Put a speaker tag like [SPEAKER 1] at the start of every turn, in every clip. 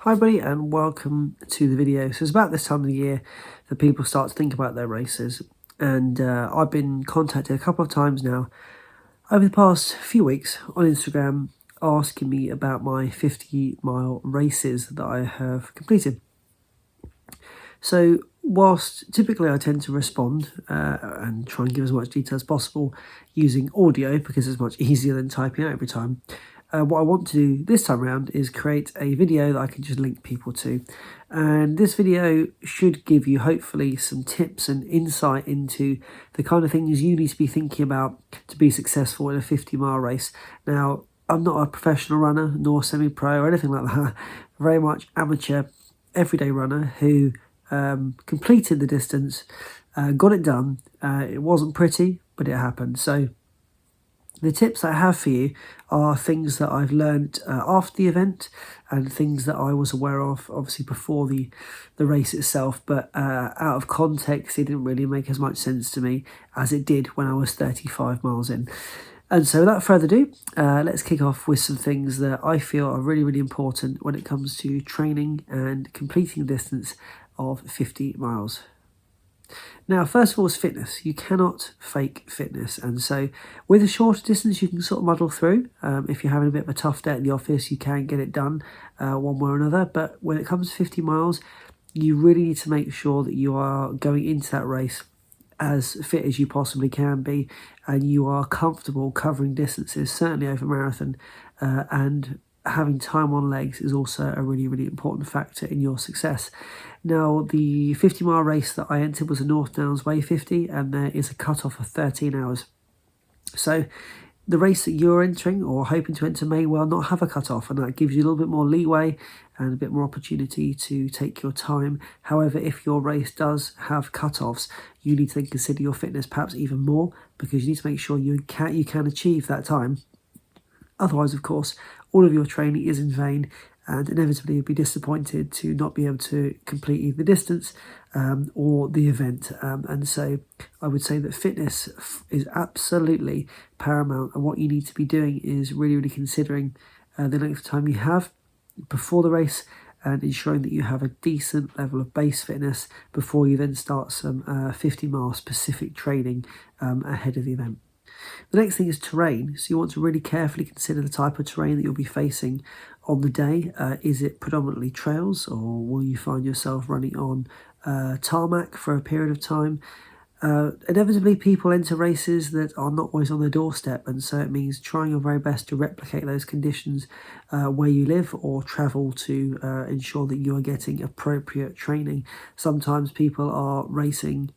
[SPEAKER 1] Hi everybody and welcome to the video. So it's about this time of the year that people start to think about their races, and I've been contacted a couple of times now over the past few weeks on Instagram asking me about my 50-mile races that I have completed. So whilst typically I tend to respond and try and give as much detail as possible using audio because it's much easier than typing out every time, what I want to do this time around is create a video that I can just link people to. And this video should give you hopefully some tips and insight into the kind of things you need to be thinking about to be successful in a 50-mile race. Now, I'm not a professional runner nor semi-pro or anything like that. Very much amateur, everyday runner who completed the distance, got it done. It wasn't pretty, but it happened. So the tips I have for you are things that I've learned after the event and things that I was aware of, obviously, before the race itself, but out of context, it didn't really make as much sense to me as it did when I was 35 miles in. And so without further ado, let's kick off with some things that I feel are really, really important when it comes to training and completing the distance of 50 miles. Now, first of all, is fitness. You cannot fake fitness. And so with a shorter distance, you can sort of muddle through. If you're having a bit of a tough day at the office, you can get it done one way or another. But when it comes to 50 miles, you really need to make sure that you are going into that race as fit as you possibly can be, and you are comfortable covering distances, certainly over marathon, and having time on legs is also a really, really important factor in your success. Now, the 50-mile race that I entered was a North Downs Way 50, and there is a cut-off of 13 hours. So the race that you're entering or hoping to enter may well not have a cut-off, and that gives you a little bit more leeway and a bit more opportunity to take your time. However, if your race does have cut-offs, you need to then consider your fitness perhaps even more, because you need to make sure you can achieve that time. Otherwise, of course, all of your training is in vain, and inevitably you'll be disappointed to not be able to complete either the distance or the event. And so I would say that fitness is absolutely paramount, and what you need to be doing is really, really considering the length of time you have before the race and ensuring that you have a decent level of base fitness before you then start some 50-mile specific training ahead of the event. The next thing is terrain. So you want to really carefully consider the type of terrain that you'll be facing on the day. Is it predominantly trails, or will you find yourself running on tarmac for a period of time? Inevitably, people enter races that are not always on their doorstep, and so it means trying your very best to replicate those conditions where you live or travel to ensure that you are getting appropriate training. Sometimes people are racing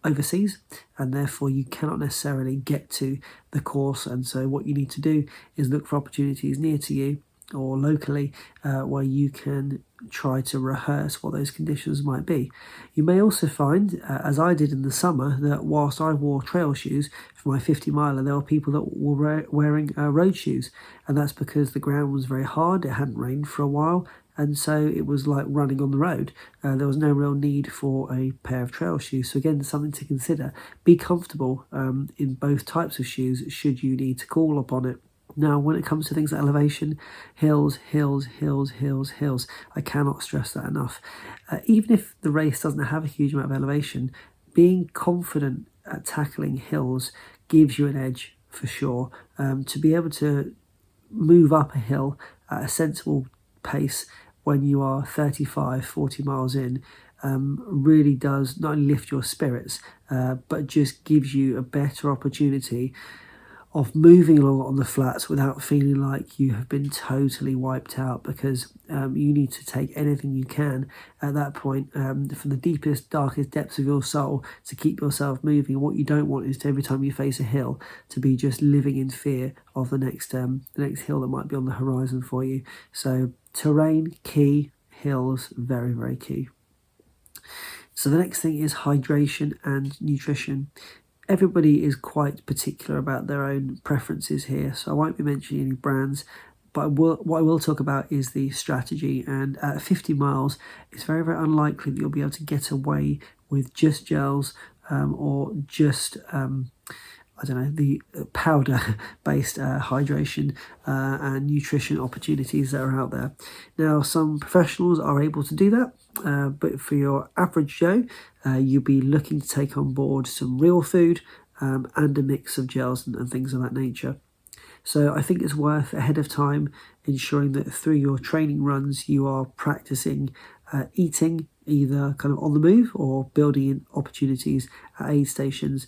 [SPEAKER 1] overseas, and therefore you cannot necessarily get to the course, and so what you need to do is look for opportunities near to you or locally where you can try to rehearse what those conditions might be. You may also find, as I did in the summer, that whilst I wore trail shoes for my 50-miler, there were people that were wearing road shoes, and that's because the ground was very hard, it hadn't rained for a while, and so it was like running on the road. There was no real need for a pair of trail shoes. So again, something to consider. Be comfortable in both types of shoes should you need to call upon it. Now, when it comes to things like elevation, hills, I cannot stress that enough. Even if the race doesn't have a huge amount of elevation, being confident at tackling hills gives you an edge for sure. To be able to move up a hill at a sensible pace when you are 35, 40 miles in really does not only lift your spirits, but just gives you a better opportunity of moving along on the flats without feeling like you have been totally wiped out, because you need to take anything you can at that point from the deepest, darkest depths of your soul to keep yourself moving. What you don't want is to, every time you face a hill, to be just living in fear of the next hill that might be on the horizon for you. So terrain, key. Hills, very, very key. So the next thing is hydration and nutrition. Everybody is quite particular about their own preferences here, so I won't be mentioning any brands, but what I will talk about is the strategy. And at 50 miles, it's very, very unlikely that you'll be able to get away with just gels or just the powder-based hydration and nutrition opportunities that are out there. Now, some professionals are able to do that, but for your average Joe, you'll be looking to take on board some real food and a mix of gels and things of that nature. So I think it's worth ahead of time ensuring that through your training runs you are practicing eating either kind of on the move or building in opportunities at aid stations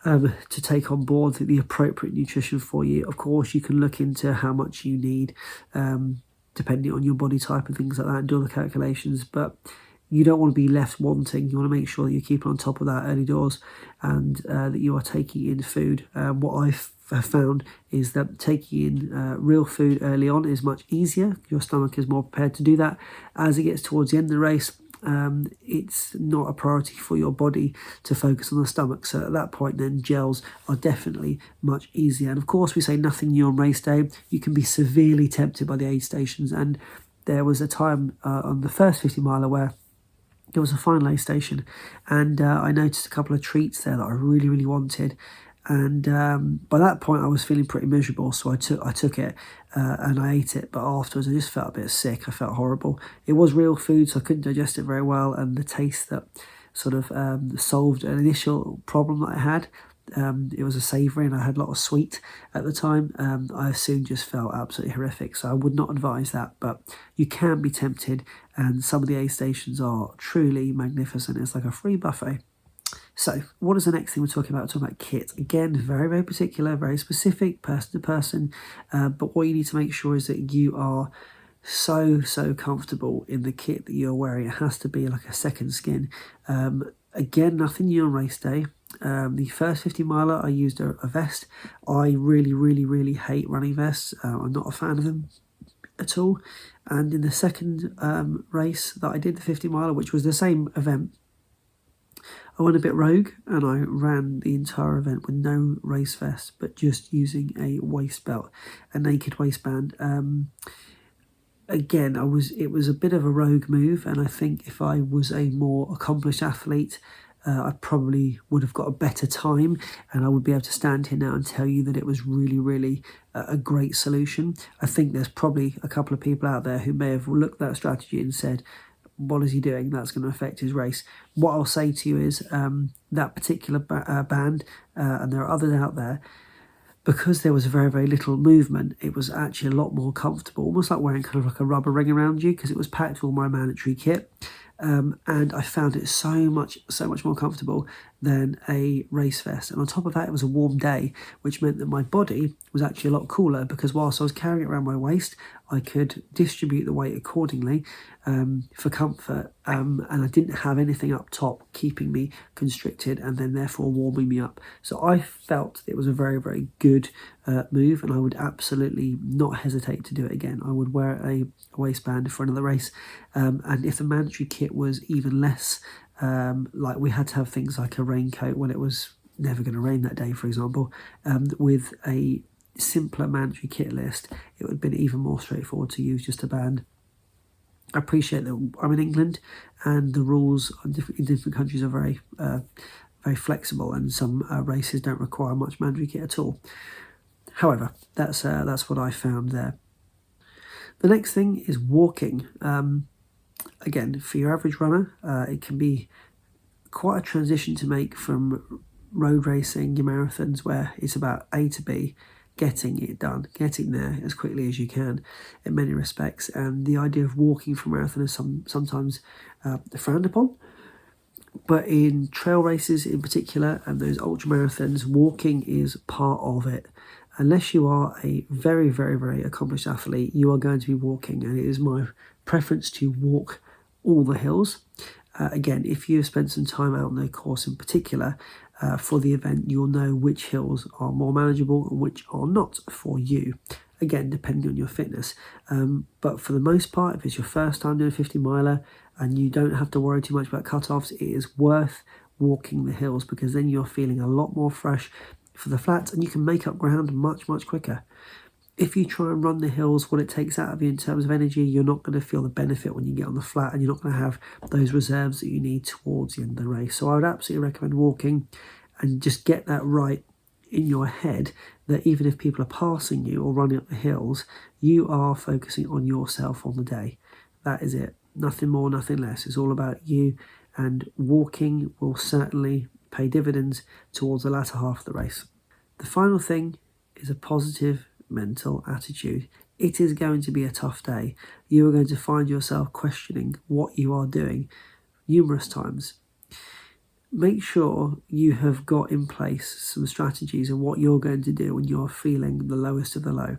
[SPEAKER 1] to take on board the appropriate nutrition for you. Of course, you can look into how much you need depending on your body type and things like that and do all the calculations, but you don't want to be left wanting. You want to make sure that you're keeping on top of that early doors and that you are taking in food. What I've found is that taking in real food early on is much easier. Your stomach is more prepared to do that. As it gets towards the end of the race, it's not a priority for your body to focus on the stomach. So at that point, then gels are definitely much easier. And of course, we say nothing new on race day. You can be severely tempted by the aid stations. And there was a time on the first 50 miler where there was a final aid station, and I noticed a couple of treats there that I really, really wanted. And by that point I was feeling pretty miserable, so I took it and I ate it, but afterwards I just felt a bit sick. I felt horrible. It was real food, so I couldn't digest it very well, and the taste that sort of solved an initial problem that I had, it was a savoury and I had a lot of sweet at the time. I soon just felt absolutely horrific, so I would not advise that, but you can be tempted, and some of the aid stations are truly magnificent. It's like a free buffet. So what is the next thing we're talking about? We're talking about kit. Again, very, very particular, very specific, person to person. But what you need to make sure is that you are so comfortable in the kit that you're wearing. It has to be like a second skin. Again, nothing new on race day. The first 50 miler, I used a vest. I really hate running vests. I'm not a fan of them at all. And in the second race that I did, the 50 miler, which was the same event, I went a bit rogue and I ran the entire event with no race vest, but just using a waist belt, a naked waistband. Again, it was a bit of a rogue move, and I think if I was a more accomplished athlete, I probably would have got a better time, and I would be able to stand here now and tell you that it was really a great solution. I think there's probably a couple of people out there who may have looked at that strategy and said, what is he doing? That's going to affect his race. What I'll say to you is that particular band, and there are others out there, because there was very little movement, it was actually a lot more comfortable, almost like wearing kind of like a rubber ring around you, because it was packed with all my mandatory kit. And I found it so much more comfortable than a race vest. And on top of that, it was a warm day, which meant that my body was actually a lot cooler, because whilst I was carrying it around my waist, I could distribute the weight accordingly for comfort, and I didn't have anything up top keeping me constricted and then therefore warming me up. So I felt it was a very good move, and I would absolutely not hesitate to do it again. I would wear a waistband for another race, and if the mandatory kit was even less, like we had to have things like a raincoat when it was never going to rain that day, for example, with a simpler mandatory kit list, it would have been even more straightforward to use just a band. I appreciate that I'm in England and the rules in different countries are very flexible, and some races don't require much mandatory kit at all. However, that's what I found there. The next thing is walking. Again, for your average runner, it can be quite a transition to make from road racing, your marathons, where it's about A to B, getting it done, getting there as quickly as you can in many respects. And the idea of walking for marathon is sometimes frowned upon. But in trail races in particular, and those ultramarathons, walking is part of it. Unless you are a very accomplished athlete, you are going to be walking, and it is my preference to walk all the hills. Again, if you have spent some time out on the course in particular for the event, you'll know which hills are more manageable and which are not for you. Again, depending on your fitness. But for the most part, if it's your first time doing a 50 miler and you don't have to worry too much about cut-offs, it is worth walking the hills, because then you're feeling a lot more fresh for the flats and you can make up ground much quicker. If you try and run the hills, what it takes out of you in terms of energy, you're not going to feel the benefit when you get on the flat, and you're not going to have those reserves that you need towards the end of the race. So I would absolutely recommend walking and just get that right in your head that even if people are passing you or running up the hills, you are focusing on yourself on the day. That is it. Nothing more, nothing less. It's all about you, and walking will certainly pay dividends towards the latter half of the race. The final thing is a positive mental attitude. It is going to be a tough day. You are going to find yourself questioning what you are doing numerous times. Make sure you have got in place some strategies of what you're going to do when you're feeling the lowest of the low.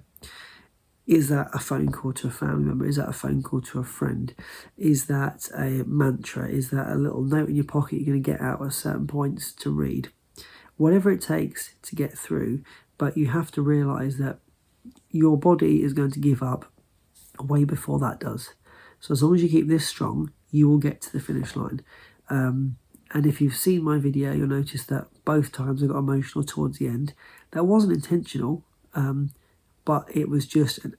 [SPEAKER 1] Is that a phone call to a family member? Is that a phone call to a friend? Is that a mantra? Is that a little note in your pocket you're going to get out at certain points to read? Whatever it takes to get through, but you have to realise that your body is going to give up way before that does. So as long as you keep this strong, you will get to the finish line. And if you've seen my video, you'll notice that both times I got emotional towards the end. That wasn't intentional, but it was just an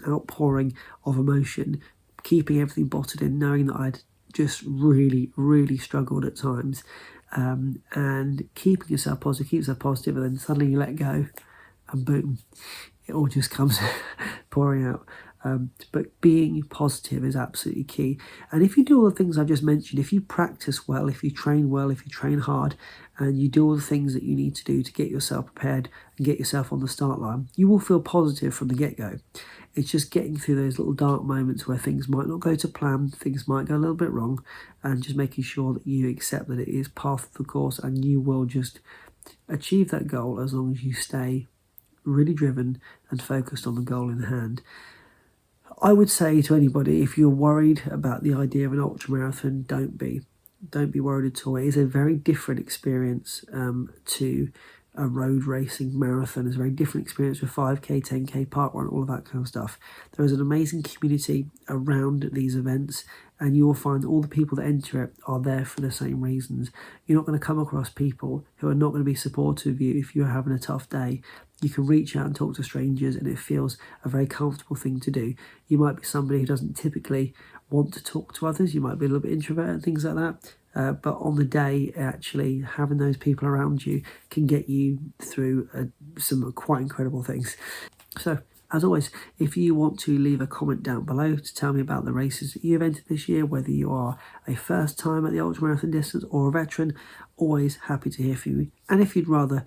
[SPEAKER 1] outpouring of emotion, keeping everything bottled in, knowing that I'd just really, really struggled at times. And keeping yourself positive, and then suddenly you let go, and boom, it all just comes pouring out. But being positive is absolutely key. And if you do all the things I've just mentioned, if you practice well, if you train well, if you train hard, and you do all the things that you need to do to get yourself prepared and get yourself on the start line, you will feel positive from the get-go. It's just getting through those little dark moments where things might not go to plan, things might go a little bit wrong, and just making sure that you accept that it is part of the course, and you will just achieve that goal as long as you stay really driven and focused on the goal in hand. I would say to anybody, if you're worried about the idea of an ultramarathon, don't be worried at all. It is a very different experience to a road racing marathon. It's a very different experience with 5k, 10k, parkrun, all of that kind of stuff. There is an amazing community around these events, and you will find all the people that enter it are there for the same reasons. You're not going to come across people who are not going to be supportive of you if you're having a tough day. You can reach out and talk to strangers, and it feels a very comfortable thing to do. You might be somebody who doesn't typically want to talk to others. You might be a little bit introverted and things like that. But on the day, actually having those people around you can get you through some quite incredible things. So, as always, if you want to leave a comment down below to tell me about the races that you've entered this year, whether you are a first time at the ultramarathon distance or a veteran, always happy to hear from you. And if you'd rather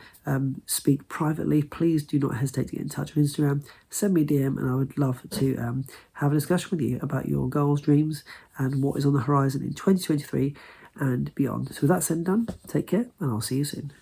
[SPEAKER 1] speak privately, please do not hesitate to get in touch on Instagram. Send me a DM, and I would love to have a discussion with you about your goals, dreams, and what is on the horizon in 2023 and beyond. So with that said and done, take care, and I'll see you soon.